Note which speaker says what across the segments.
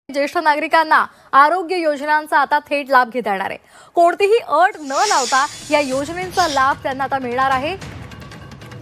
Speaker 1: ज्येष्ठ नागरिकांना आरोग्य योजनांचा आता थेट लाभ घेता येणार आहे। कोणतीही अट न लावता या योजनेचा लाभ त्यांना आता मिळणार आहे।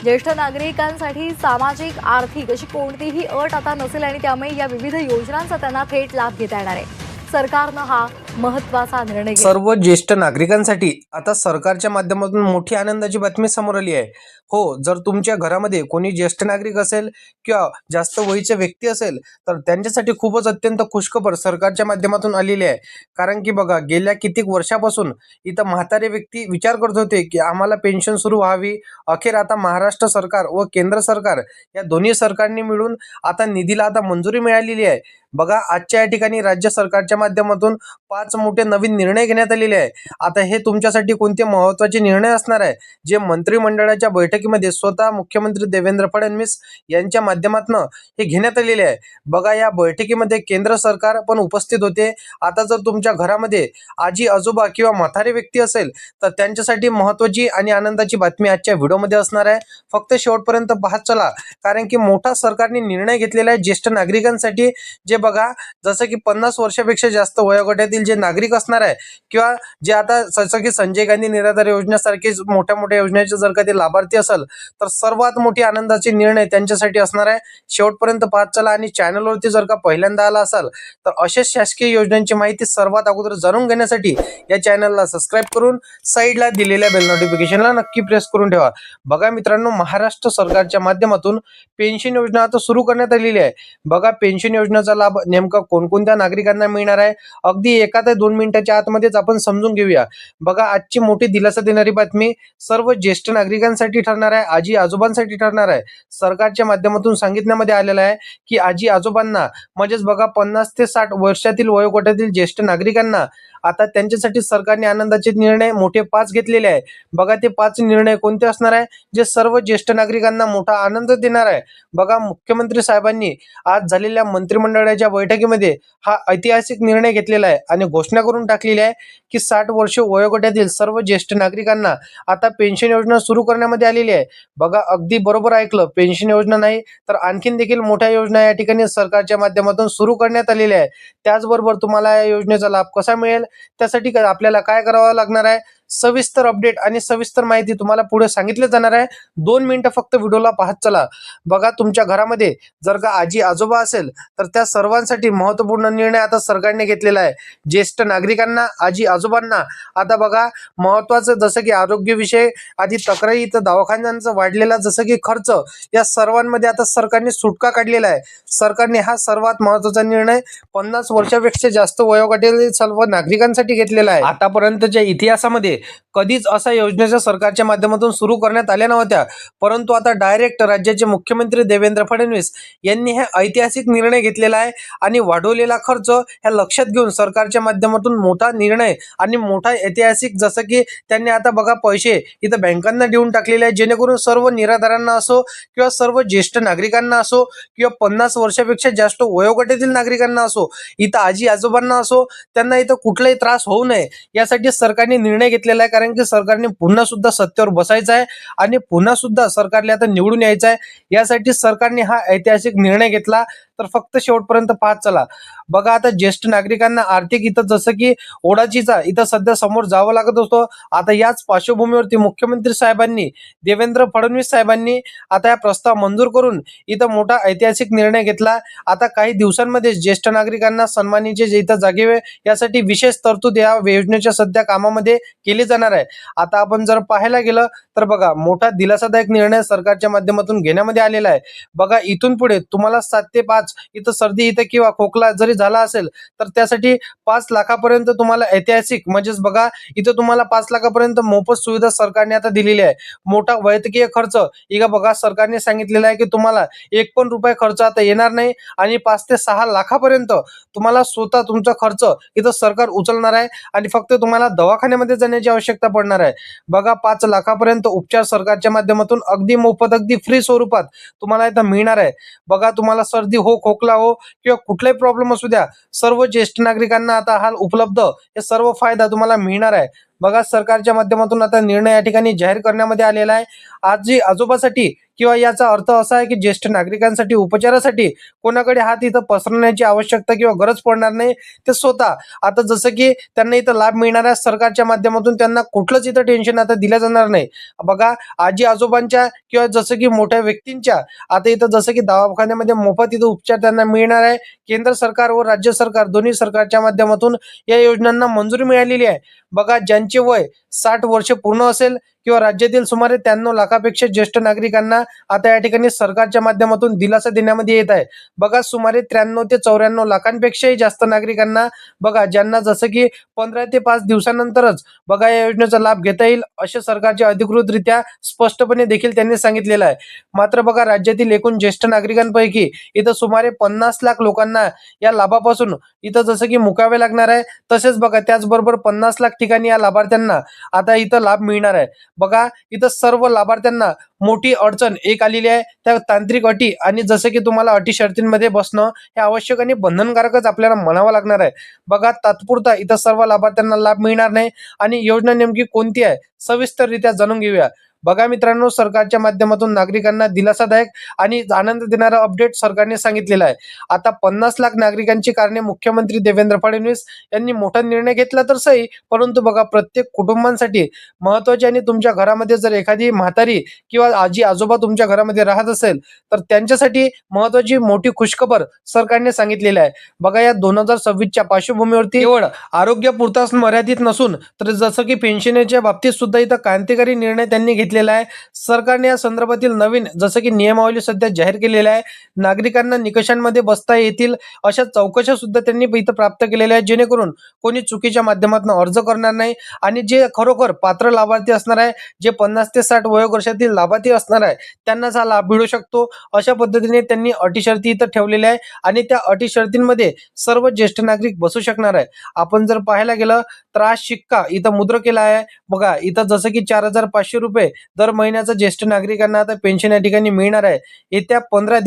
Speaker 1: ज्येष्ठ नागरिकांसाठी सामाजिक आर्थिक अशी कोणतीही अट आता नसेल आणि त्यामुळे या विविध योजनांचा त्यांना थेट लाभ घेता येणार आहे। सरकारनं हा महत्त्वाचा निर्णय घेतला।
Speaker 2: सर्व ज्येष्ठ नागरिकांसाठी आता सरकारच्या माध्यमातून मोठी आनंदाची बातमी समोर आली आहे। हो, जर तुमच्या घरामध्ये कोणी ज्येष्ठ नागरिक असेल किंवा जास्त वयीचे व्यक्ती असेल तर त्यांच्यासाठी खूपच अत्यंत खुशखबर सरकारच्या माध्यमातून आलेली आहे। कारण की बघा, गेल्या कित्येक वर्षापासून इथं म्हातारे व्यक्ती विचार करत होते की आम्हाला पेन्शन सुरू व्हावी। अखेर आता महाराष्ट्र सरकार व केंद्र सरकार या दोन्ही सरकारने मिळून आता निधीला आता मंजुरी मिळालेली आहे। बघा, आजच्या या ठिकाणी राज्य सरकारच्या माध्यमातून 5 मोठे नवीन निर्णय घेण्यात आलेले आहे। आता हे तुमच्यासाठी कोणते महत्त्वाचे निर्णय असणार आहे जे मंत्रिमंडळाच्या बैठकीमध्ये स्वतः मुख्यमंत्री देवेंद्र फडणवीस यांच्या माध्यमातून हे घेण्यात आलेले आहे। बघा, या बैठकीमध्ये केंद्र सरकार पण उपस्थित होते। आता जर तुमच्या घरामध्ये आजी आजोबा किंवा म्हातारे व्यक्ती असेल तर त्यांच्यासाठी महत्त्वाची आणि आनंदाची बातमी आजच्या व्हिडिओमध्ये असणार आहे। फक्त शेवटपर्यंत पाहत चला, कारण की मोठा सरकारने निर्णय घेतलेला आहे ज्येष्ठ नागरिकांसाठी। जे बघा, जसं की 50 वर्षापेक्षा जास्त वयोगटातील जे नागरिक असणार आहे किंवा जे आता जसं की संजय गांधी निराधार योजनेसारखे मोठ्या मोठ्या योजनेचे जर का ते लाभार्थी असेल तर सर्वात मोठी आनंदाचे निर्णय त्यांच्यासाठी असणार आहे। शेवटपर्यंत पाहत चला आणि चॅनलवरती जर का पहिल्यांदा आला असाल तर अशाच शासकीय योजनांची माहिती सर्वात अगोदर जाणून घेण्यासाठी या चॅनलला सबस्क्राईब करून साईडला दिलेल्या बेल नोटिफिकेशनला नक्की प्रेस करून ठेवा। बघा मित्रांनो, महाराष्ट्र सरकारच्या माध्यमातून पेन्शन योजना आता सुरू करण्यात आलेली आहे। बघा, पेन्शन योजनेचा लाभ नेमका कोणकोणत्या नागरिकांना मिळणार आहे अगदी 1 ते 2 मिनिटाच्या आतमध्येच आपण समजून घेऊया। बघा, आजची मोठी दिलासा देणारी बातमी सर्व ज्येष्ठ नागरिकांसाठी ठरणार आहे, आजी आजोबांसाठी ठरणार आहे। सरकारच्या माध्यमातून सांगितण्यामध्ये आलेलं आहे की आजी आजोबांना म्हणजेच बघा 50 ते 60 वर्षातील वयोगटातील ज्येष्ठ नागरिकांना आता त्यांच्यासाठी सरकारने आनंदाचे निर्णय मोठे 5 घेतलेले आहे। बघा, ते 5 निर्णय कोणते असणार आहे जे सर्व ज्येष्ठ नागरिकांना मोठा आनंद देणार आहे। बघा, मुख्यमंत्री साहेबांनी आज झालेल्या मंत्रिमंडळाच्या बैठकीमध्ये हा ऐतिहासिक निर्णय घेतलेला आहे आणि घोषणा करून टाकलेली आहे की 60 वर्ष वयोगटातील सर्व ज्येष्ठ नागरिकांना आता पेन्शन योजना सुरू करण्यामध्ये आलेली आहे। बघा, अगदी बरोबर ऐकलं, पेन्शन योजना नाही तर आणखीन देखील मोठ्या योजना या ठिकाणी सरकारच्या माध्यमातून सुरू करण्यात आलेल्या आहे। त्याचबरोबर तुम्हाला या योजनेचा लाभ कसा मिळेल त्यासाठी आपल्याला काय करावं लागणार आहे, सविस्तर अपडेट आणि सविस्तर माहिती तुम्हाला पुढे सांगितले जाणार आहे। 2 मिनिटं फक्त व्हिडिओला पाहत चला। बघा, तुमच्या घरामध्ये जर का आजी आजोबा असेल तर त्या सर्वांसाठी महत्त्वपूर्ण निर्णय आता सरकारने घेतलेला आहे। ज्येष्ठ नागरिकांना, आजी आजोबांना आता बघा महत्त्वाचं जसं की आरोग्यविषय आधी तक्रारी तर दवाखान्यांचा वाढलेला जसं की खर्च या सर्वांमध्ये आता सरकारने सुटका काढलेला आहे। सरकारने हा सर्वात महत्त्वाचा निर्णय 50 वर्षापेक्षा जास्त वयोगटातील सर्व नागरिकांसाठी घेतलेला आहे। आतापर्यंतच्या इतिहासामध्ये कधीच अशा योजनेच्या सरकारच्या माध्यमातून सुरू करण्यात आल्या नव्हत्या, परंतु आता डायरेक्ट राज्याचे मुख्यमंत्री देवेंद्र फडणवीस यांनी हे ऐतिहासिक निर्णय घेतलेला आहे आणि वाढवलेला खर्च ह्या लक्षात घेऊन सरकारच्या माध्यमातून मोठा निर्णय आणि मोठा ऐतिहासिक जसं की त्यांनी आता बघा पैसे इथं बँकांना देऊन टाकलेले आहे, जेणेकरून सर्व निराधारांना असो किंवा सर्व ज्येष्ठ नागरिकांना असो किंवा 50 वर्षापेक्षा जास्त वयोगटातील नागरिकांना असो, इथं आजी आजोबांना असो, त्यांना इथं कुठलाही त्रास होऊ नये यासाठी सरकारने निर्णय घेतलेला आहे। कारण की सरकारने पुन्हा सुद्धा सत्तेवर बसायचं आहे आणि पुन्हा सुद्धा सरकारला आता निवडून यायचं आहे, यासाठी सरकारने हा ऐतिहासिक निर्णय घेतला। तर फक्त शेवटपर्यंत पाहत चला। बघा, आता ज्येष्ठ नागरिकांना आर्थिक इथं जसं की ओढाचीचा इथं सध्या समोर जावं लागत असतो। आता याच पार्श्वभूमीवरती मुख्यमंत्री साहेबांनी, देवेंद्र फडणवीस साहेबांनी आता हा प्रस्ताव मंजूर करून इथं मोठा ऐतिहासिक निर्णय घेतला। आता काही दिवसांमध्ये ज्येष्ठ नागरिकांना सन्मानीचे इथं जागे यासाठी विशेष तरतूद या योजनेच्या सध्या कामामध्ये केली जाणार आहे। आता आपण जर पाहायला गेलं तर बघा, मोठा दिलासादायक निर्णय सरकारच्या माध्यमातून घेण्यामध्ये आलेला आहे। बघा, इथून पुढे तुम्हाला 7 ते 5 इथं सर्दी इथं किंवा खोकला जरी झाला असेल तर त्यासाठी 5 लाखापर्यंत तुम्हाला ऐतिहासिक म्हणजेच बघा इथं तुम्हाला 5 लाखापर्यंत मोफत सुविधा सरकारने आता दिलेली आहे। मोठा वैद्यकीय खर्च इथं बघा सरकारने सांगितलेला आहे की तुम्हाला 1 पण रुपये खर्च आता येणार नाही आणि 5 ते 6 लाखापर्यंत तुम्हाला स्वतः तुमचा खर्च इथं सरकार उचलणार आहे आणि फक्त तुम्हाला दवाखान्यामध्ये जाण्याची आवश्यकता पडणार आहे। बघा, 5 लाखापर्यंत उपचार सरकारच्या माध्यमातून अगदी मोफत, अगदी फ्री स्वरूपात तुम्हाला इथं मिळणार आहे। बघा, तुम्हाला सर्दी हो, खोकला हो किंवा कुठलाही प्रॉब्लेम असू द्या, सर्व ज्येष्ठ नागरिकांना आता हा उपलब्ध हे सर्व फायदा तुम्हाला मिळणार आहे। बघा, सरकारच्या माध्यमातून आता निर्णय या ठिकाणी जाहीर करण्यामध्ये आलेला आहे। आजी आजोबासाठी किंवा याचा अर्थ असा आहे की ज्येष्ठ नागरिकांसाठी उपचारासाठी कोणाकडे हात इथं पसरवण्याची आवश्यकता किंवा गरज पडणार नाही. ते स्वतः आता जसं की त्यांना इथं लाभ मिळणार आहे सरकारच्या माध्यमातून, त्यांना कुठलंच इथं टेन्शन आता दिलं जाणार नाही. बघा आजी आजोबांच्या किंवा जसं की मोठ्या व्यक्तींच्या आता इथं जसं की दवाखान्यामध्ये मोफत इथं उपचार त्यांना मिळणार आहे. केंद्र सरकार व राज्य सरकार दोन्ही सरकारच्या माध्यमातून या योजनांना मंजुरी मिळालेली आहे. बघा ज्यांचे वय 60 वर्ष पूर्ण असेल किंवा राज्यातील सुमारे 93 लाखापेक्षा ज्येष्ठ नागरिकांना आता या ठिकाणी सरकारच्या माध्यमातून दिलासा देण्यामध्ये येत आहे. बघा सुमारे 93 ते 94 लाखांपेक्षाही जास्त नागरिकांना बघा ज्यांना जसं की 15 ते 5 दिवसानंतरच बघा या योजनेचा लाभ घेता येईल असे सरकारचे अधिकृतरित्या स्पष्टपणे देखील त्यांनी सांगितलेलं आहे. मात्र बघा राज्यातील एकूण ज्येष्ठ नागरिकांपैकी इथं सुमारे 50 लाख लोकांना या लाभापासून इथं जसं की मुकावे लागणार आहे. तसेच बघा त्याचबरोबर 50 लाख ठिकाणी या लाभार्थ्यांना आता इथं लाभ मिळणार आहे. बघा इथं सर्व लाभार्थ्यांना मोठी अडचण एक आलेली आहे, त्या तांत्रिक अटी आणि जसं की तुम्हाला अटी शर्तींमध्ये बसणं हे आवश्यक आणि बंधनकारकच आपल्याला म्हणावं लागणार आहे. बघा तात्पुरता इथं सर्व लाभार्थ्यांना लाभ मिळणार नाही आणि योजना नेमकी कोणती आहे सविस्तररित्या जाणून घेऊया. बघा मित्रांनो, सरकारच्या माध्यमातून नागरिकांना दिलासादायक आणि आनंद देणारा अपडेट सरकारने सांगितलेला आहे. आता 50 लाख नागरिकांची कारणे मुख्यमंत्री देवेंद्र फडणवीस यांनी मोठा निर्णय घेतला तर सही, परंतु बघा प्रत्येक कुटुंबांसाठी महत्त्वाची आणि तुमच्या घरामध्ये जर एखादी म्हातारी किंवा आजी आजोबा तुमच्या घरामध्ये राहत असेल तर त्यांच्यासाठी महत्त्वाची मोठी खुशखबर सरकारने सांगितलेली आहे. बघा या 2026च्या पार्श्वभूमीवरती केवळ आरोग्यापुरताच मर्यादित नसून तर जसं की पेन्शनच्या बाबतीत सुद्धा इथं क्रांतिकारी निर्णय त्यांनी घेतलेला आहे. सरकारने या संदर्भातील नवीन जसं की नियमावली सध्या जाहीर केलेल्या आहे. नागरिकांना निकषांमध्ये बसता येतील अशा चौकशा सुद्धा त्यांनी इथं प्राप्त केलेल्या आहेत, जेणेकरून कोणी चुकीच्या माध्यमातून अर्ज करणार नाही आणि जे खरोखर पात्र लाभार्थी असणार आहे, जे 50 ते 60 वयोगटातील लाभार्थी असणार आहे त्यांनाच हा लाभ मिळू शकतो. अशा पद्धतीने त्यांनी अटी शर्ती इथं ठेवलेल्या आहे आणि त्या अटी शर्तींमध्ये सर्व ज्येष्ठ नागरिक बसू शकणार आहे. आपण जर पाहायला गेलं तर आज शिक्का इथं मुद्र केला आहे. बघा इथं जसं की 4,500 रुपये दर महिन्याचा ज्येष्ठ नागरिकांना आता पेन्शन या ठिकाणी मिळणार आहे. येत्या 15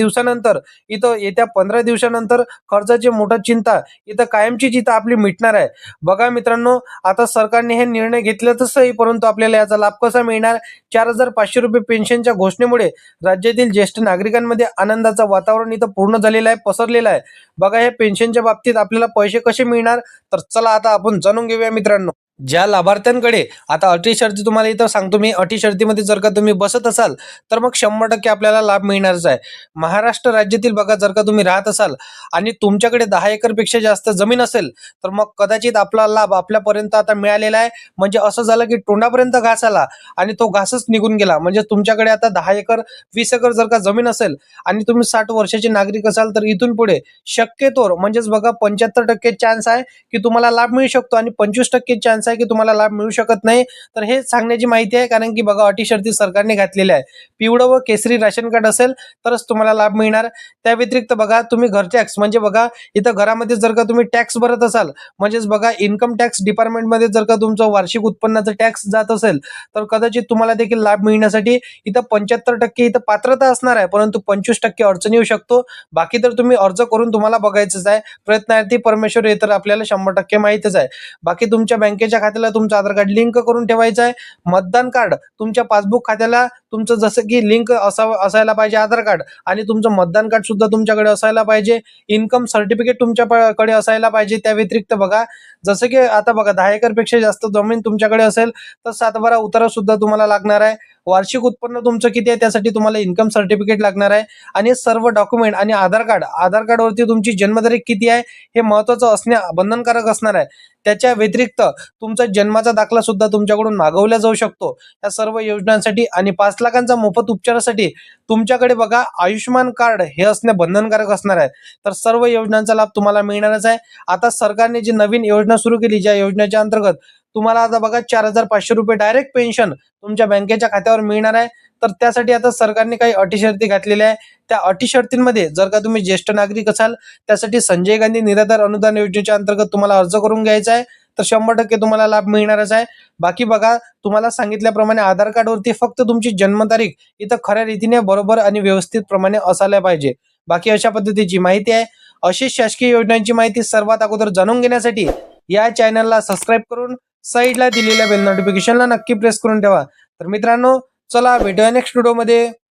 Speaker 2: दिवसानंतर खर्चाची मोठी चिंता इथं कायमची चिंता आपली मिटणार आहे. बघा मित्रांनो, आता सरकारने हे निर्णय घेतले तसंही, परंतु आपल्याला याचा लाभ कसा मिळणार? 4,500 रुपये पेन्शनच्या घोषणेमुळे राज्यातील ज्येष्ठ नागरिकांमध्ये आनंदाचं वातावरण इथं पूर्ण झालेलं आहे, पसरलेलं आहे. बघा हे पेन्शनच्या बाबतीत आपल्याला पैसे कसे मिळणार, तर चला आता आपण जाणून घेऊया मित्रांनो. ज्या लाभार्थ्यांकडे आता अटी शर्ती तुम्हाला इथं सांगतो मी, अटी शर्तीमध्ये जर का तुम्ही बसत असाल तर मग 100% आपल्याला लाभ मिळणारच आहे. महाराष्ट्र राज्यातील बघा जर का तुम्ही राहत असाल आणि तुमच्याकडे 10 एकरपेक्षा जास्त जमीन असेल तर मग कदाचित आपला लाभ आपल्यापर्यंत आता मिळालेला आहे. म्हणजे असं झालं की तोंडापर्यंत घास आला आणि तो घासच निघून गेला. म्हणजे तुमच्याकडे आता 10 एकर 20 एकर जर का जमीन असेल आणि तुम्ही 60 वर्षाचे नागरिक असाल तर इथून पुढे शक्यतोवर म्हणजेच बघा 75% चान्स आहे की तुम्हाला लाभ मिळू शकतो आणि 25% चान्स आहे की तुम्हाला लाभ मिळू शकत नाही. तर हे सांगण्याची माहिती आहे, कारण की बघा अटी शर्ती सरकारने घातलेल्या आहे. पिवळं व केसरी राशन कार्ड असेल तरच तुम्हाला लाभ मिळणार. त्या व्यतिरिक्त बघा तुम्ही घर टॅक्स म्हणजे बघा इथं घरामध्ये जर का तुम्ही टॅक्स भरत असाल, म्हणजेच बघा इन्कम टॅक्स डिपार्टमेंटमध्ये जर का तुमचं वार्षिक उत्पन्नाचं टॅक्स जात असेल तर कदाचित तुम्हाला देखील लाभ मिळण्यासाठी इथं 75% इथं पात्रता असणार आहे, परंतु 25% अडचण येऊ शकतो. बाकी तर तुम्ही अर्ज करून तुम्हाला बघायचंच आहे. प्रयत्नार्थी परमेश्वर हे तर आपल्याला 100% माहितच आहे. बाकी तुमच्या बँकेच्या खात्याला तुमचं आधार कार्ड लिंक करून ठेवायचं आहे. मतदान कार्ड तुमच्या पासबुक खात्याला तुमचं जसं की लिंक असायला पाहिजे आधार कार्ड, आणि तुमचं मतदान कार्ड सुद्धा तुमच्याकडे असायला पाहिजे. इन्कम सर्टिफिकेट तुमच्याकडे असायला पाहिजे. त्या व्यतिरिक्त बघा जसं की आता बघा 10 एकरपेक्षा जास्त जमीन तुमच्याकडे असेल तर 7/12 उतारा सुद्धा तुम्हाला लागणार आहे. वार्षिक उत्पन्न तुमचं किती आहे त्यासाठी तुम्हाला इन्कम सर्टिफिकेट लागणार आहे आणि सर्व डॉक्युमेंट आणि आधार कार्डवरती तुमची जन्मतारीख किती आहे हे महत्त्वाचं असणे बंधनकारक असणार आहे. त्याच्या व्यतिरिक्त तुमचा जन्माचा दाखला सुद्धा तुमच्याकडून मागवला जाऊ शकतो. या सर्व योजनांसाठी आणि 5 लाखांचा मोफत उपचारासाठी तुमच्याकडे बघा आयुष्यमान कार्ड हे असणे बंधनकारक असणार आहे. तर सर्व योजनांचा लाभ तुम्हाला मिळणारच आहे. आता सरकारने जी नवीन योजना सुरू केली, ज्या योजनेच्या अंतर्गत तुम्हाला आता बघा 4,500 रुपये डायरेक्ट पेन्शन तुमच्या बँकेच्या खात्यावर मिळणार आहे. तर त्यासाठी आता सरकारने काही अटी शर्ती घातलेल्या आहे. त्या अटी शर्तींमध्ये जर का तुम्ही ज्येष्ठ नागरिक असाल त्यासाठी संजय गांधी निराधार अनुदान योजनेच्या अंतर्गत तुम्हाला अर्ज करून घ्यायचा आहे, तर 100% तुम्हाला लाभ मिळणारच आहे. बाकी बघा तुम्हाला सांगितल्याप्रमाणे आधार कार्डवरती फक्त तुमची जन्मतारीख इथं खऱ्या रीतीने बरोबर आणि व्यवस्थित प्रमाणे असायला पाहिजे. बाकी अशा पद्धतीची माहिती आहे. अशीच शासकीय योजनांची माहिती सर्वात अगोदर जाणून घेण्यासाठी या चॅनलला सबस्क्राईब करून साईडला दिलेल्या बेल नोटिफिकेशनला नक्की प्रेस करून ठेवा. तर मित्रांनो चला भेटूया नेक्स्ट व्हिडिओमध्ये.